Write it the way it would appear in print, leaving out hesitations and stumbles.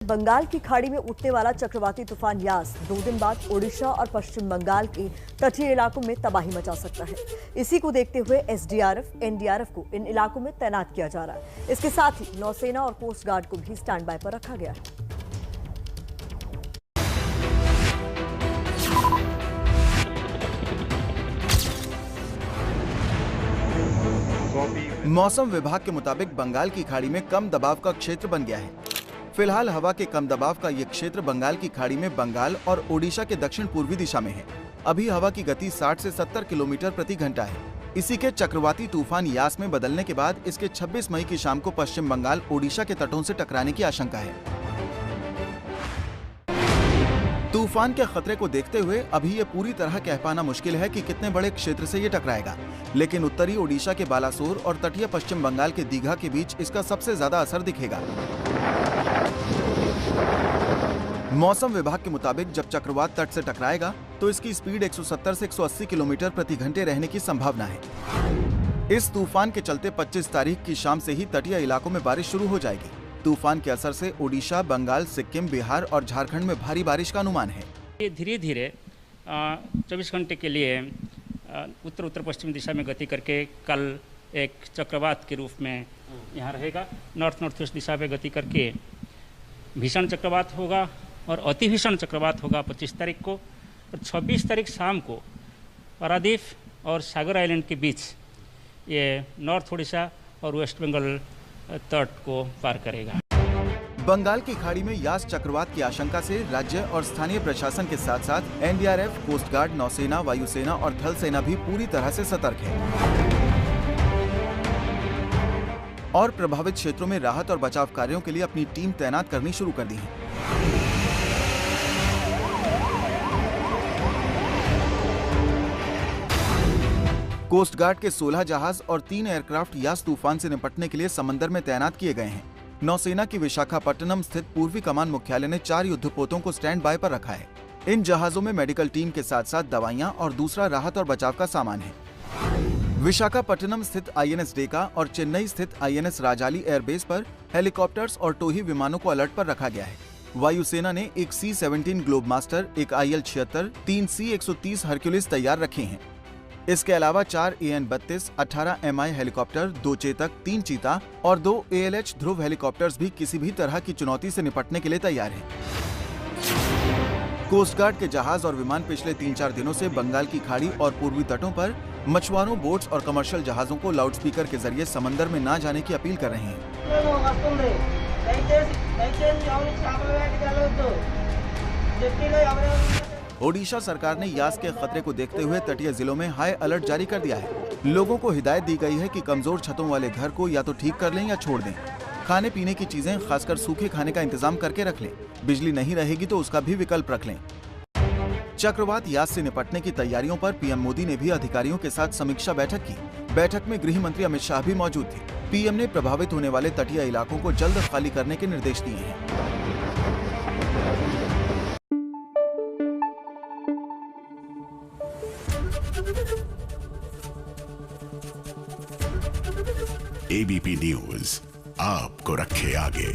बंगाल की खाड़ी में उठने वाला चक्रवाती तूफान यास 2 दिन बाद ओडिशा और पश्चिम बंगाल के तटीय इलाकों में तबाही मचा सकता है। इसी को देखते हुए एसडीआरएफ, एनडीआरएफ को इन इलाकों में तैनात किया जा रहा है। इसके साथ ही नौसेना और कोस्ट गार्ड को भी स्टैंड बाय पर रखा गया है। मौसम विभाग के मुताबिक बंगाल की खाड़ी में कम दबाव का क्षेत्र बन गया है। फिलहाल हवा के कम दबाव का ये क्षेत्र बंगाल की खाड़ी में बंगाल और ओडिशा के दक्षिण पूर्वी दिशा में है। अभी हवा की गति 60 से 70 किलोमीटर प्रति घंटा है। इसी के चक्रवाती तूफान यास में बदलने के बाद इसके 26 मई की शाम को पश्चिम बंगाल ओडिशा के तटों से टकराने की आशंका है। तूफान के खतरे को देखते हुए अभी ये पूरी तरह कह पाना मुश्किल है कि कितने बड़े क्षेत्र से ये टकराएगा, लेकिन उत्तरी ओडिशा के बालासोर और तटीय पश्चिम बंगाल के दीघा के बीच इसका सबसे ज्यादा असर दिखेगा। मौसम विभाग के मुताबिक जब चक्रवात तट से टकराएगा तो इसकी स्पीड 170 से 180 किलोमीटर प्रति घंटे रहने की संभावना है। इस तूफान के चलते 25 तारीख की शाम से ही तटीय इलाकों में बारिश शुरू हो जाएगी। तूफान के असर से ओडिशा, बंगाल, सिक्किम, बिहार और झारखंड में भारी बारिश का अनुमान है। ये धीरे धीरे 24 घंटे के लिए उत्तर उत्तर पश्चिम दिशा में गति करके कल एक चक्रवात के रूप में यहाँ रहेगा। नॉर्थ नॉर्थ वेस्ट दिशा में गति करके भीषण चक्रवात होगा और अति भीषण चक्रवात होगा 25 तारीख को, और 26 तारीख शाम को पारादीप और सागर आइलैंड के बीच ये नॉर्थ ओडिशा और वेस्ट बंगाल तट को पार करेगा। बंगाल की खाड़ी में यास चक्रवात की आशंका से राज्य और स्थानीय प्रशासन के साथ साथ एनडीआरएफ, कोस्ट गार्ड, नौसेना, वायुसेना और थल सेना भी पूरी तरह से सतर्क है और प्रभावित क्षेत्रों में राहत और बचाव कार्यों के लिए अपनी टीम तैनात करनी शुरू कर दी है। कोस्ट गार्ड के 16 जहाज और 3 एयरक्राफ्ट यास तूफान से निपटने के लिए समंदर में तैनात किए गए हैं। नौसेना की विशाखापट्टनम स्थित पूर्वी कमान मुख्यालय ने 4 युद्धपोतों को स्टैंड बाय पर रखा है। इन जहाजों में मेडिकल टीम के साथ साथ दवाइयां और दूसरा राहत और बचाव का सामान है। विशाखापट्टनम स्थित आईएनएस डेका और चेन्नई स्थित आईएनएस राजाली एयरबेस पर हेलीकॉप्टर्स और टोही विमानों को अलर्ट पर रखा गया है। वायुसेना ने एक C-17 ग्लोबमास्टर, एक IL-76, 3 C-130 हरक्यूलिस तैयार रखे हैं। इसके अलावा 4 AN-32, 18 MI हेलीकॉप्टर, 2 चेतक, 3 चीता और 2 ALH ध्रुव हेलीकॉप्टर्स भी किसी भी तरह की चुनौती से निपटने के लिए तैयार हैं। कोस्ट गार्ड के जहाज और विमान पिछले 3-4 दिनों से बंगाल की खाड़ी और पूर्वी तटों पर मछुआरों, बोट्स और कमर्शियल जहाजों को लाउडस्पीकर के जरिए समंदर में ना जाने की अपील कर रहे हैं। ओडिशा सरकार ने यास के खतरे को देखते हुए तटीय जिलों में हाई अलर्ट जारी कर दिया है। लोगों को हिदायत दी गई है कि कमजोर छतों वाले घर को या तो ठीक कर लें या छोड़ दें। खाने पीने की चीजें, खासकर सूखे खाने का इंतजाम करके रख लें। बिजली नहीं रहेगी तो उसका भी विकल्प रख लें। चक्रवात यास से निपटने की तैयारियों पर पीएम मोदी ने भी अधिकारियों के साथ समीक्षा बैठक की। बैठक में गृह मंत्री अमित शाह भी मौजूद थे। पीएम ने प्रभावित होने वाले तटीय इलाकों को जल्द खाली करने के निर्देश दिए हैं। एबीपी न्यूज आपको रखे आगे।